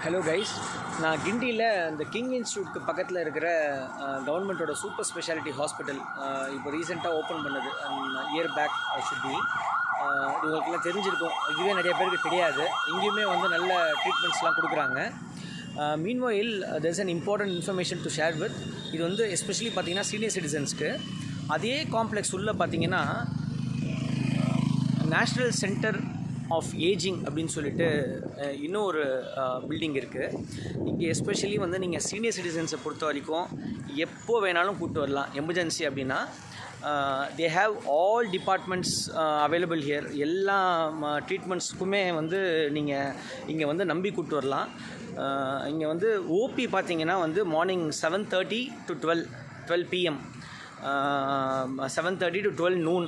Hello guys, நான் கிண்டியில் இந்த கிங் இன்ஸ்டியூட்க்கு பக்கத்தில் இருக்கிற கவர்மெண்ட்டோட சூப்பர் ஸ்பெஷாலிட்டி ஹாஸ்பிட்டல் இப்போ ரீசெண்டாக ஓப்பன் பண்ணது இயர் பேக் ஷுட் பி. இது உங்களுக்குலாம் தெரிஞ்சிருக்கும், இதுவே நிறைய பேருக்கு தெரியாது. இங்கேயுமே வந்து நல்ல ட்ரீட்மெண்ட்ஸ்லாம் கொடுக்குறாங்க. Meanwhile there is an important information to share with. இது வந்து எஸ்பெஷலி பார்த்திங்கன்னா சீனியர் சிட்டிசன்ஸ்க்கு. அதே காம்ப்ளெக்ஸ் உள்ளே பார்த்திங்கன்னா நேஷ்னல் சென்டர் ஆஃப் ஏஜிங் அப்படின்னு சொல்லிட்டு இன்னும் ஒரு பில்டிங் இருக்குது. இங்கே எஸ்பெஷலி வந்து நீங்கள் சீனியர் சிட்டிசன்ஸை பொறுத்த வரைக்கும் எப்போ வேணாலும் கூப்பிட்டு வரலாம். எமர்ஜென்சி அப்படின்னா they have all departments available here. எல்லா ட்ரீட்மெண்ட்ஸுக்குமே வந்து நீங்கள் இங்கே வந்து நம்பி கூப்பிட்டு வரலாம். இங்கே வந்து ஓபி பார்த்திங்கன்னா வந்து morning 7:30 to 12 PM, 7:30 to 12 noon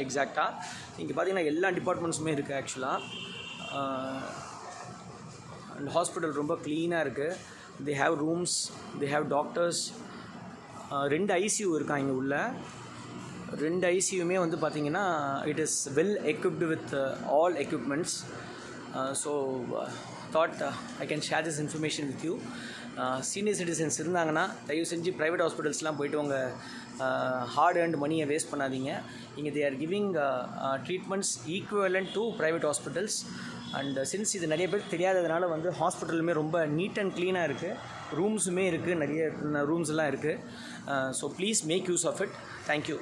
எக்ஸாக்டாக. இங்கே பார்த்திங்கன்னா எல்லா டிபார்ட்மெண்ட்ஸுமே இருக்குது ஆக்சுவலாக. அண்ட் ஹாஸ்பிட்டல் ரொம்ப க்ளீனாக இருக்குது. They have rooms, they have doctors. 2 ICU இருக்காங்க இங்கே உள்ள. 2 ICUமே வந்து பார்த்திங்கன்னா it is well equipped with all equipments. So thought I can share this information with you. Senior citizens இருந்தாங்கன்னா தயவு செஞ்சு ப்ரைவேட் ஹாஸ்பிட்டல்ஸ்லாம் போய்ட்டு உங்கள் ஹார்ட் ஏர்ன்ட் மணியை வேஸ்ட் பண்ணாதீங்க. இங்கே they are giving treatments equivalent to private hospitals. And since இது நிறைய பேர் தெரியாததுனால வந்து ஹாஸ்பிட்டலுமே ரொம்ப நீட் அண்ட் க்ளீனாக இருக்குது. ரூம்ஸுமே இருக்குது, நிறைய ரூம்ஸ் எல்லாம் இருக்குது. So please make use of it. Thank you.